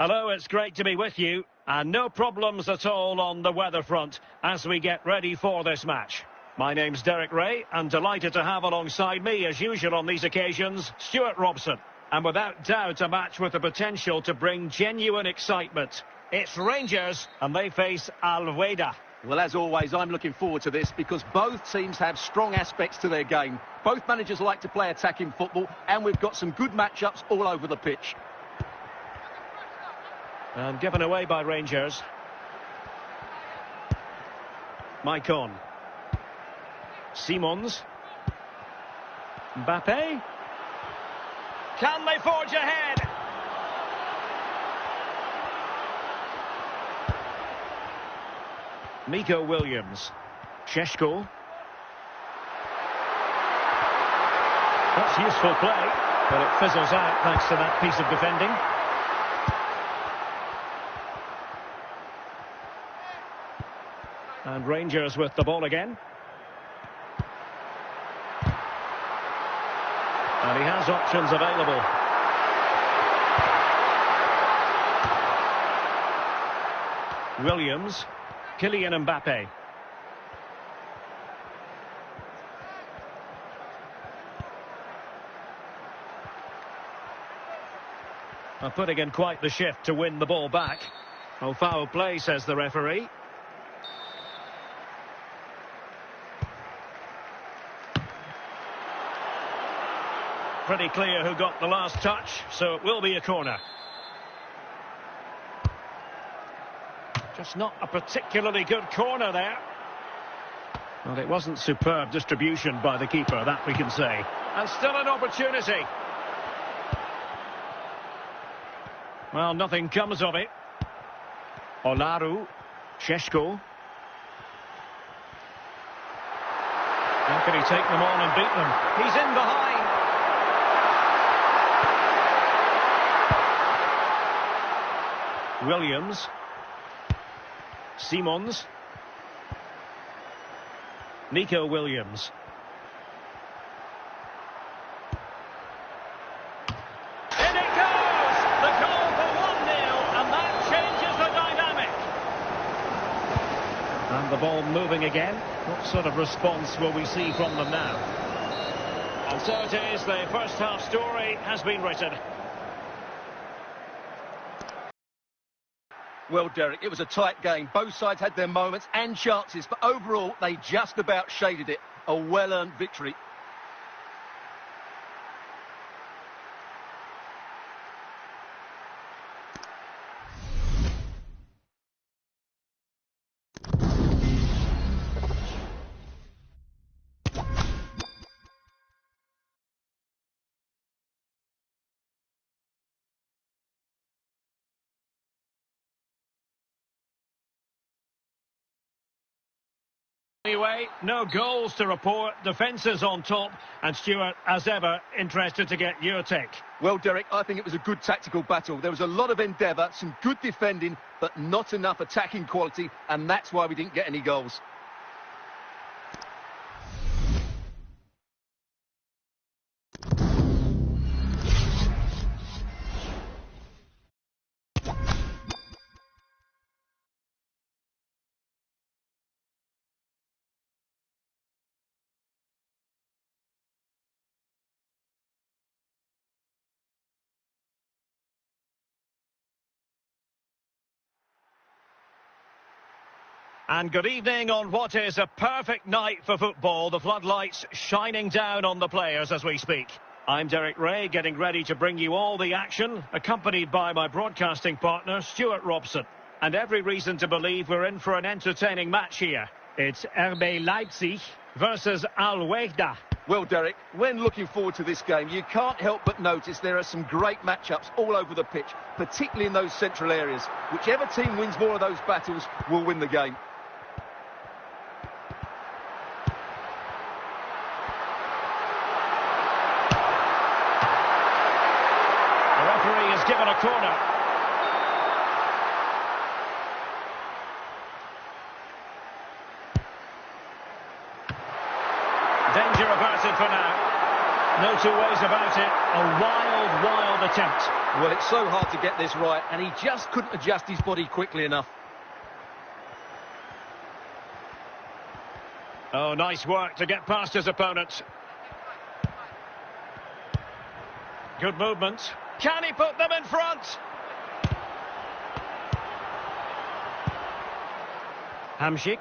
Hello, it's great to be with you. And no problems at all on the weather front as we get ready for this match. My name's Derek Ray, and delighted to have alongside me, as usual on these occasions, Stuart Robson. And without doubt, a match with the potential to bring genuine excitement. It's Rangers, and they face Al-Wehda. Well, as always, I'm looking forward to this because both teams have strong aspects to their game. Both managers like to play attacking football, and we've got some good matchups all over the pitch. And given away by Rangers. Maicon. Simons. Mbappe. Can they forge ahead? Nico Williams. Šeško. That's useful play, but it fizzles out thanks to that piece of defending. And Rangers with the ball again. And he has options available. Williams. Kylian Mbappe. Putting in quite the shift to win the ball back. Oh, foul play, says the referee. Pretty clear who got the last touch, so it will be a corner. Just not a particularly good corner there. Well, it wasn't superb distribution by the keeper, that we can say. And still an opportunity. Well, nothing comes of it. Olaru. Šeško. How can he take them on and beat them? He's in behind. Williams. Simons. Nico Williams. In it goes! The goal for 1-0, and that changes the dynamic. And the ball moving again. What sort of response will we see from them now? And so it is, the first half story has been written. Well, Derek, it was a tight game. Both sides had their moments and chances, but overall, they just about shaded it. A well-earned victory. Anyway, no goals to report, defences on top, and Stuart, as ever, interested to get your take. Well, Derek, I think it was a good tactical battle. There was a lot of endeavour, some good defending, but not enough attacking quality, and that's why we didn't get any goals. And good evening on what is a perfect night for football. The floodlights shining down on the players as we speak. I'm Derek Ray, getting ready to bring you all the action, accompanied by my broadcasting partner, Stuart Robson. And every reason to believe we're in for an entertaining match here. It's RB Leipzig versus Al-Wehda. Well, Derek, when looking forward to this game, you can't help but notice there are some great matchups all over the pitch, particularly in those central areas. Whichever team wins more of those battles will win the game. Given a corner. Danger averted for now. No two ways about it. A wild, wild attempt. Well, it's so hard to get this right, and he just couldn't adjust his body quickly enough. Oh, nice work to get past his opponent. Good movement. Can he put them in front? Hamšík.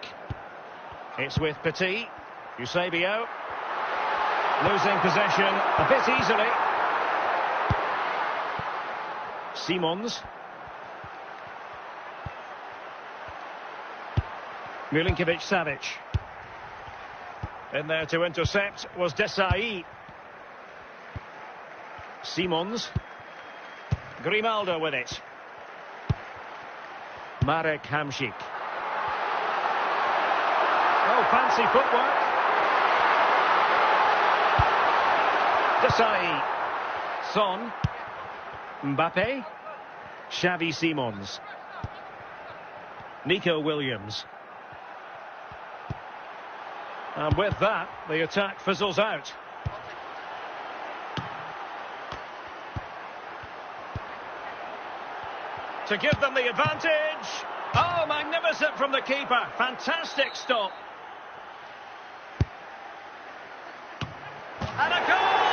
It's with Petit. Eusebio. Losing possession a bit easily. Simons. Milinkovic-Savic. In there to intercept was Desai. Simons. Grimaldo with it. Marek Hamšík. Oh, fancy footwork. Desai. Son. Mbappe. Xavi Simons. Nico Williams. And with that, the attack fizzles out. To give them the advantage. Oh, magnificent from the keeper. Fantastic stop. And a goal!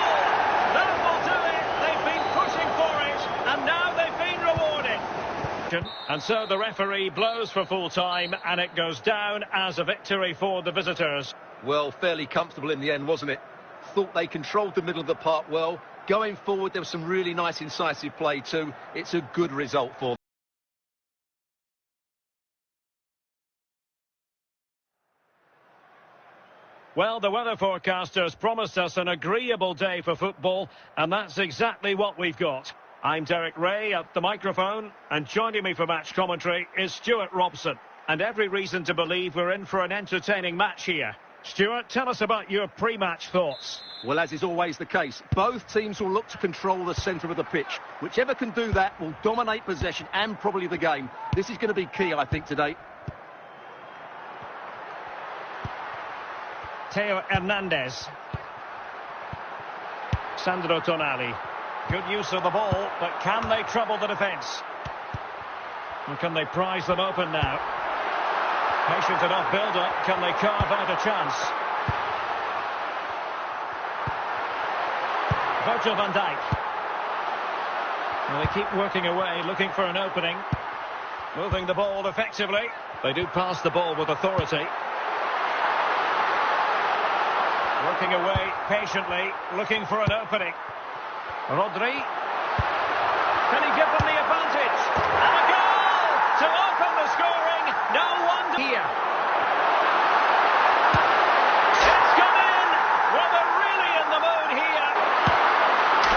That will do it. They've been pushing for it, and now they've been rewarded. And so the referee blows for full time, and it goes down as a victory for the visitors. Well, fairly comfortable in the end, wasn't it? Thought they controlled the middle of the park well. Going forward, there was some really nice incisive play too. It's a good result for them. Well, the weather forecasters promised us an agreeable day for football, and that's exactly what we've got. I'm Derek Ray at the microphone, and joining me for match commentary is Stuart Robson. And every reason to believe we're in for an entertaining match here. Stuart, tell us about your pre-match thoughts. Well, as is always the case, both teams will look to control the centre of the pitch. Whichever can do that will dominate possession and probably the game. This is going to be key, I think, today. Theo Hernandez. Sandro Tonali. Good use of the ball, but can they trouble the defence? And can they prize them open now? Patient enough build-up. Can they carve out a chance? Virgil van Dijk. Well, they keep working away, looking for an opening. Moving the ball effectively. They do pass the ball with authority. Working away patiently, looking for an opening. Rodri. Can he give them the advantage? And a goal to open the scoring. No wonder here. It's gone in. Well, they're really in the mood here.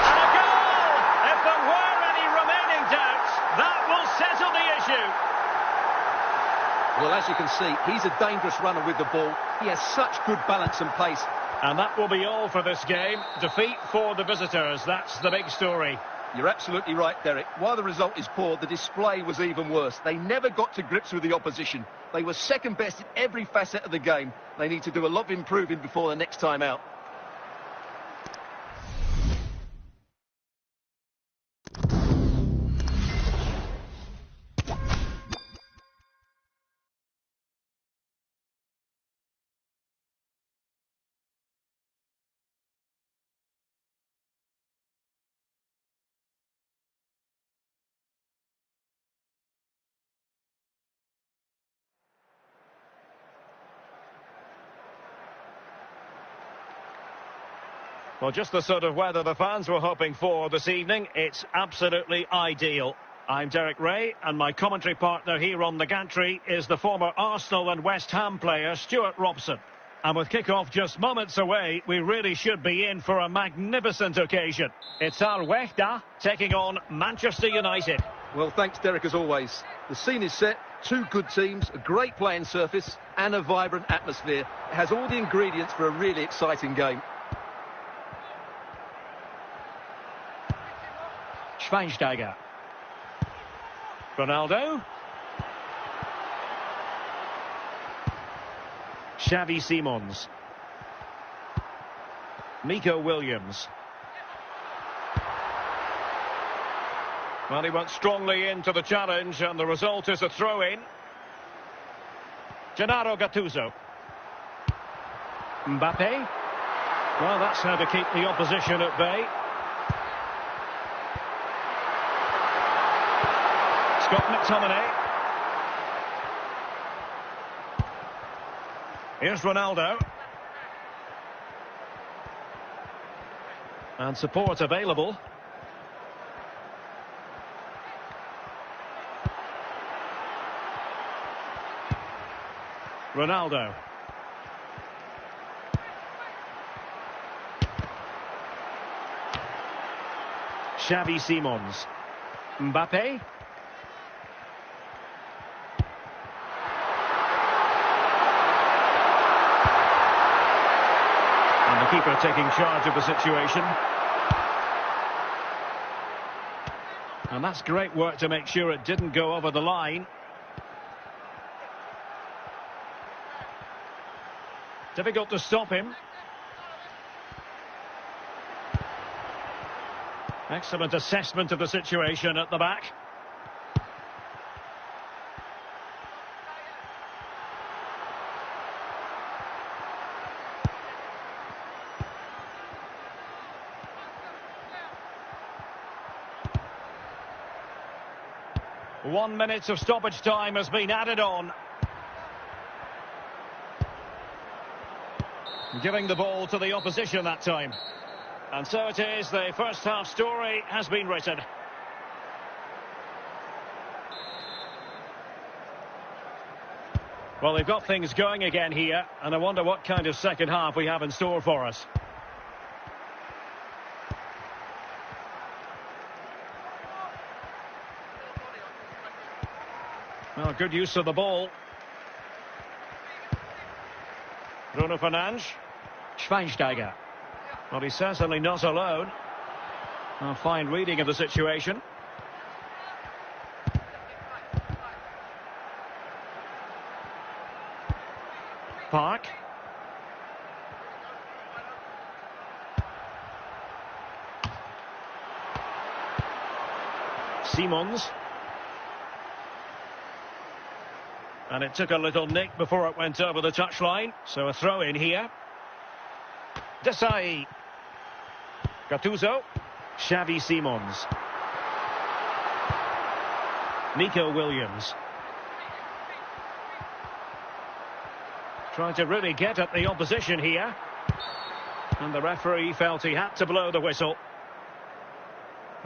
And a goal. If there were any remaining doubts, that will settle the issue. Well, as you can see, he's a dangerous runner with the ball. He has such good balance and pace. And that will be all for this game. Defeat for the visitors. That's the big story. You're absolutely right, Derek. While the result is poor, the display was even worse. They never got to grips with the opposition. They were second best in every facet of the game. They need to do a lot of improving before the next time out. Well, just the sort of weather the fans were hoping for this evening. It's absolutely ideal. I'm Derek Ray, and my commentary partner here on the gantry is the former Arsenal and West Ham player Stuart Robson. And with kick-off just moments away, we really should be in for a magnificent occasion. It's Al Wehda taking on Manchester United. Well, thanks, Derek, as always. The scene is set. Two good teams, a great playing surface, and a vibrant atmosphere. It has all the ingredients for a really exciting game. Schweinsteiger. Ronaldo. Xavi Simons. Nico Williams. Well, he went strongly into the challenge, and the result is a throw-in. Gennaro Gattuso. Mbappe. Well, that's how to keep the opposition at bay. Scott McTominay. Here's Ronaldo. And support available. Ronaldo. Xavi Simons. Mbappe. And the keeper taking charge of the situation. And that's great work to make sure it didn't go over the line. Difficult to stop him. Excellent assessment of the situation at the back. One minute of stoppage time has been added on. Giving the ball to the opposition that time. And so it is, the first half story has been written. Well, they've got things going again here, and I wonder what kind of second half we have in store for us. Well, good use of the ball. Bruno Fernandes. Schweinsteiger. Well, he's certainly not alone. A fine reading of the situation. Park. Simons. And it took a little nick before it went over the touchline. So a throw in here. Desai. Gattuso. Xavi Simons. Nico Williams. Trying to really get at the opposition here. And the referee felt he had to blow the whistle.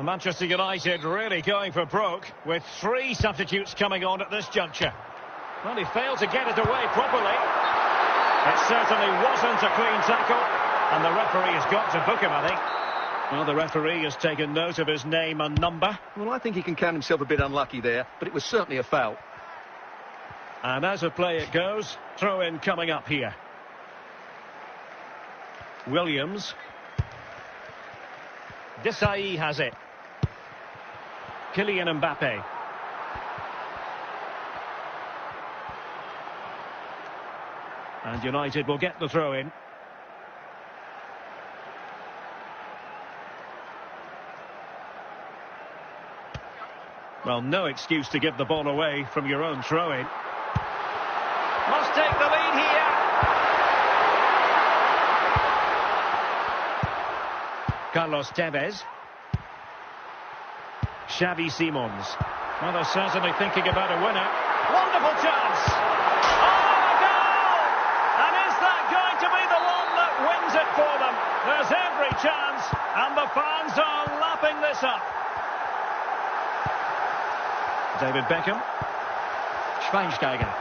Manchester United really going for broke with 3 substitutes coming on at this juncture. Well, he failed to get it away properly. It certainly wasn't a clean tackle, and the referee has got to book him, I think. Well, the referee has taken note of his name and number. Well, I think he can count himself a bit unlucky there, but it was certainly a foul. And as a play it goes, throw-in coming up here. Williams. Desai has it. Kylian Mbappe. And United will get the throw-in. Well, no excuse to give the ball away from your own throw-in. Must take the lead here. Carlos Tevez. Xavi Simons. Well, they're certainly thinking about a winner. Wonderful chance. Oh, a goal! And is that going to be the one that wins it for them? There's every chance, and the fans are lapping this up. David Beckham. Schweinsteiger.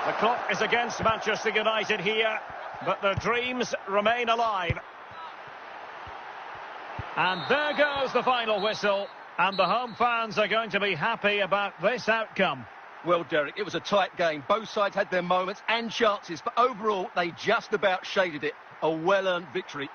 The clock is against Manchester United here, but their dreams remain alive. And there goes the final whistle, and the home fans are going to be happy about this outcome. Well, Derek, it was a tight game. Both sides had their moments and chances, but overall, they just about shaded it. A well-earned victory.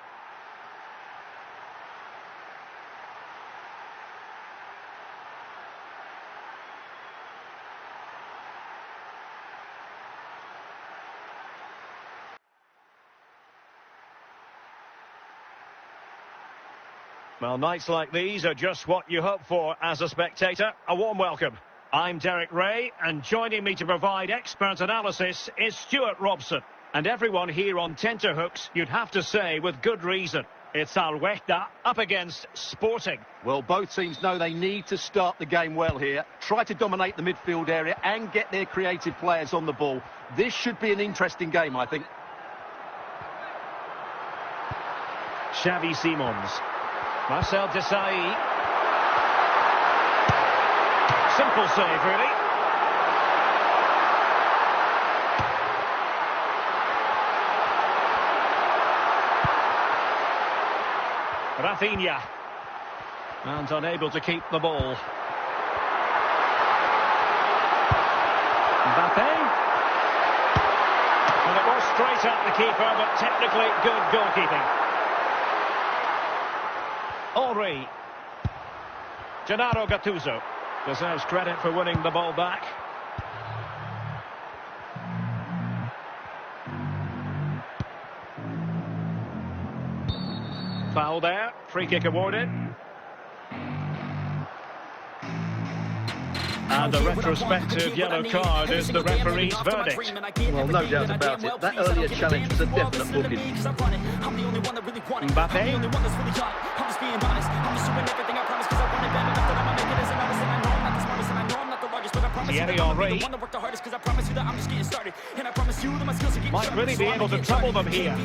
Well, nights like these are just what you hope for as a spectator. A warm welcome. I'm Derek Ray, and joining me to provide expert analysis is Stuart Robson. And everyone here on tenterhooks, you'd have to say with good reason. It's Alwehda up against Sporting. Well, both teams know they need to start the game well here. Try to dominate the midfield area and get their creative players on the ball. This should be an interesting game, I think. Xavi Simons. Marcel Desailly. Simple save, really. Rafinha. And unable to keep the ball. Mbappe. And it was straight at the keeper, but technically good goalkeeping. Henry. Gennaro Gattuso deserves credit for winning the ball back. Foul there, free kick awarded. And the retrospective yellow card is the referee's verdict. Well, no doubt about it. That earlier challenge was a definite booking. Mbappe. Thierry Henry might really be able to trouble them here.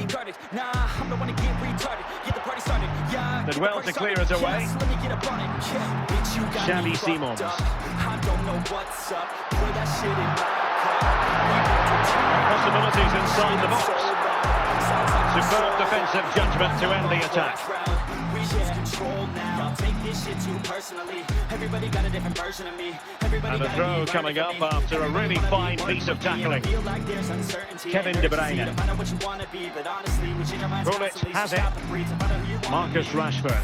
Did well to clear it away. Xavi Simons. Possibilities inside the box. Superb defensive judgment to end the attack. And a throw coming up after a really fine piece of tackling. Kevin De Bruyne. Bullet has it. Marcus Rashford.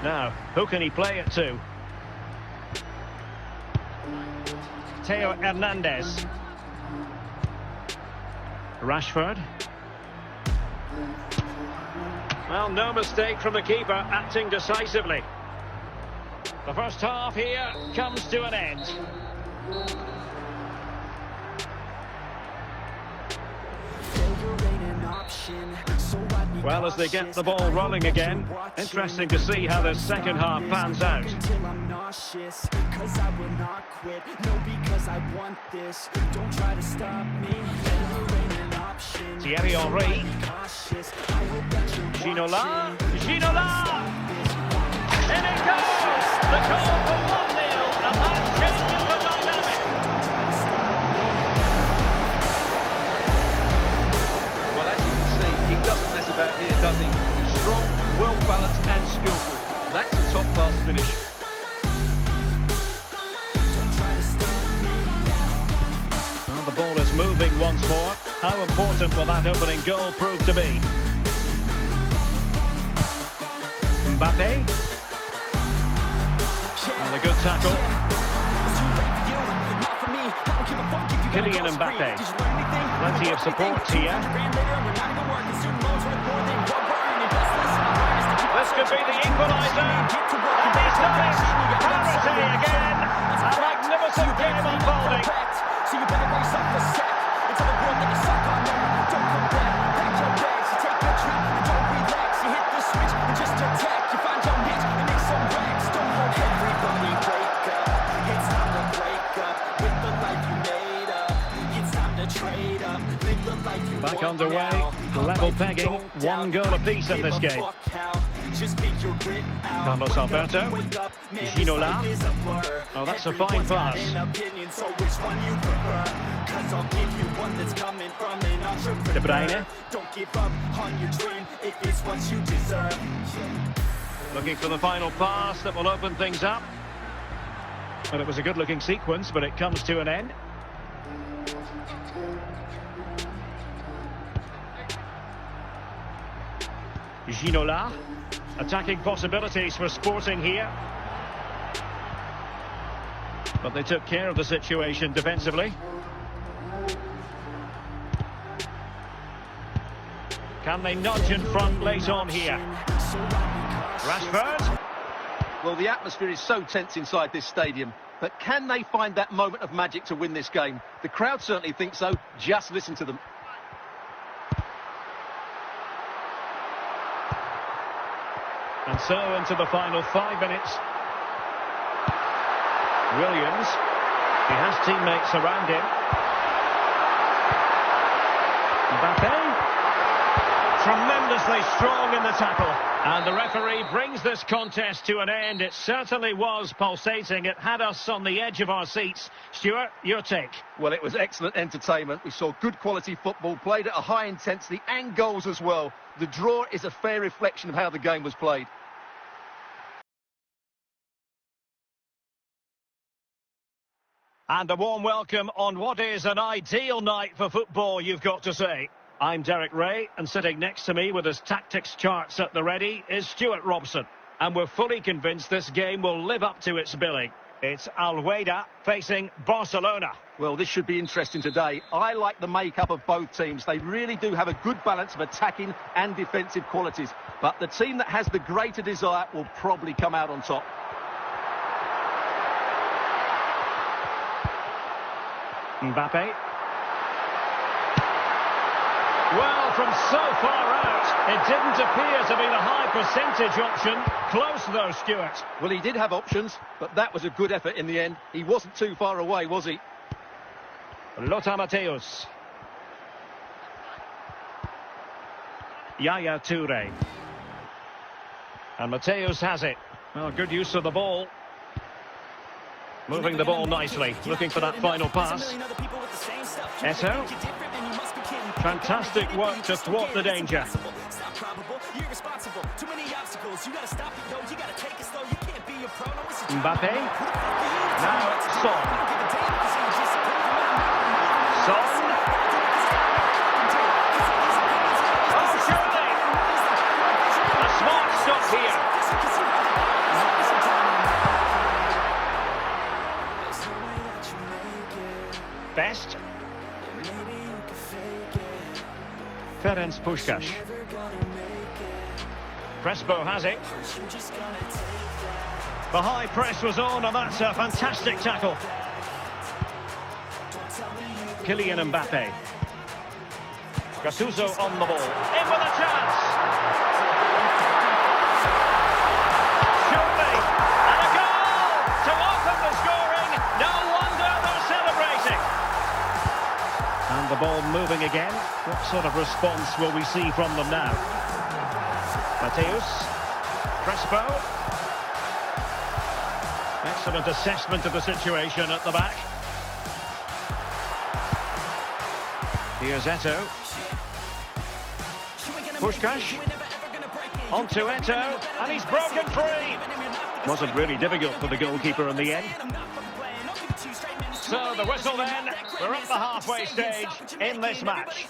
Now, who can he play it to? Theo Hernandez. Rashford. Well, no mistake from the keeper, acting decisively. The first half here comes to an end. Well, as they get the ball rolling again, interesting to see how the second half pans out. Thierry Henry. Ginola. Ginola! In it goes! The goal for 1-0, and that changes the dynamic. Well, as you can see, he doesn't mess about here, does he? He's strong, well-balanced and skillful. That's a top-class finish. Well, the ball is moving once more. How important will that opening goal prove to be? Mbappe. And a good tackle. Kylian Mbappe. Plenty of support here. This could be the equaliser. And he's done it. Parity again. A magnificent game unfolding. So you better race up the set. Into the world that you suck on there. Don't come back. Pack your bags. You take your trip. And don't relax. You hit the switch and just attack. You find your niche and make some racks. Don't hold everybody wake up. It's time to break up with the life you made up. It's time to trade up. Live the life you want. Back underway. Level pegging. One goal apiece in this game. Carlos Alberto. Ginola. Oh, that's a fine pass. De Bruyne. Looking for the final pass that will open things up. Well, it was a good-looking sequence, but it comes to an end. Ginola. Attacking possibilities for Sporting here. But they took care of the situation defensively. Can they nudge in front late on here? Rashford. Well, the atmosphere is so tense inside this stadium, but can they find that moment of magic to win this game? The crowd certainly think so. Just listen to them. And so into the final 5 minutes. Williams. He has teammates around him. Mbappe. Tremendously strong in the tackle. And the referee brings this contest to an end. It certainly was pulsating. It had us on the edge of our seats. Stuart, your take? Well, it was excellent entertainment. We saw good quality football, played at a high intensity and goals as well. The draw is a fair reflection of how the game was played. And a warm welcome on what is an ideal night for football, you've got to say. I'm Derek Ray, and sitting next to me with his tactics charts at the ready is Stuart Robson. And we're fully convinced this game will live up to its billing. It's Al-Wehda facing Barcelona. Well, this should be interesting today. I like the makeup of both teams. They really do have a good balance of attacking and defensive qualities. But the team that has the greater desire will probably come out on top. Mbappe. Well, from so far out, it didn't appear to be the high percentage option. Close though, Stuart. Well, he did have options, but that was a good effort in the end. He wasn't too far away, was he? Lothar Matthäus. Yaya Toure. And Matthäus has it. Well, good use of the ball. Moving the ball nicely, looking for that final pass. Eto'o. Fantastic work to thwart the danger. Mbappe. Now Son. Son. Oh, surely! A smart stop here. Best. Ferenc Puskás. Crespo has it. The high press was on, and that's a fantastic tackle. Kylian Mbappe. Gattuso on the ball. In with a chance. Surely. And a goal to open the scoring. No wonder they're celebrating. And the ball moving again. What sort of response will we see from them now? Matthäus. Crespo. Excellent assessment of the situation at the back. Here's Eto'o. Puskás. Onto Eto'o. And he's broken free. Wasn't really difficult for the goalkeeper in the end. So the whistle then. We're at the halfway stage in this match.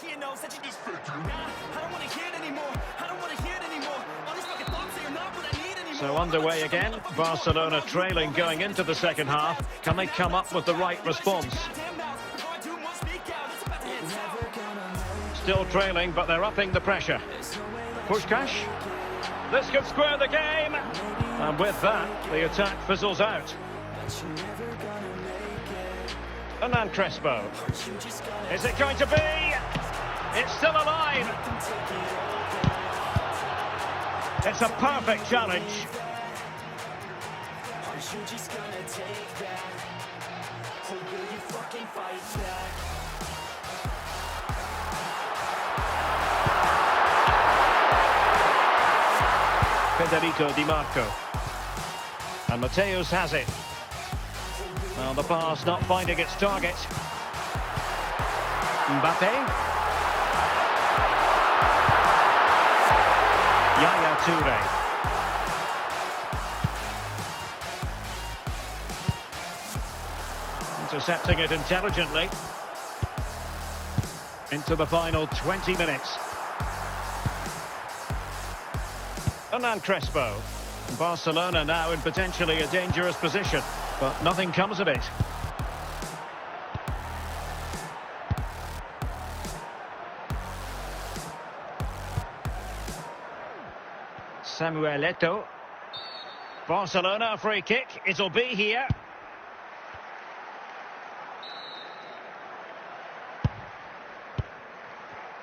So underway again. Barcelona trailing going into the second half. Can they come up with the right response? Still trailing, but they're upping the pressure. Puskás. This could square the game. And with that, the attack fizzles out. And then Crespo. Is it going to be? It's still alive. It's a perfect challenge. Federico Di Marco. And Matthäus has it. Well, the pass not finding its target. Mbappe. Yaya Toure. Intercepting it intelligently. Into the final 20 minutes. Hernan Crespo. Barcelona now in potentially a dangerous position, but nothing comes of it. Samuel Eto'o. Barcelona free kick. It'll be here.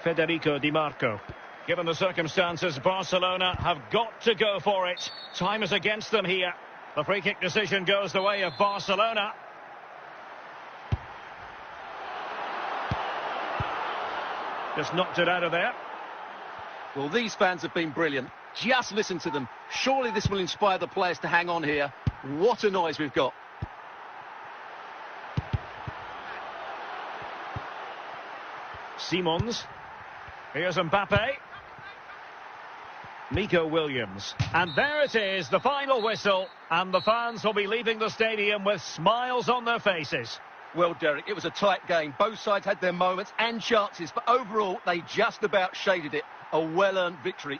Federico Di Marco. Given the circumstances, Barcelona have got to go for it. Time is against them here. The free kick decision goes the way of Barcelona. Just knocked it out of there. Well, these fans have been brilliant. Just listen to them. Surely this will inspire the players to hang on here. What a noise we've got. Simons. Here's Mbappe. Nico Williams. And there it is, the final whistle. And the fans will be leaving the stadium with smiles on their faces. Well, Derek, it was a tight game. Both sides had their moments and chances, but overall, they just about shaded it. A well-earned victory.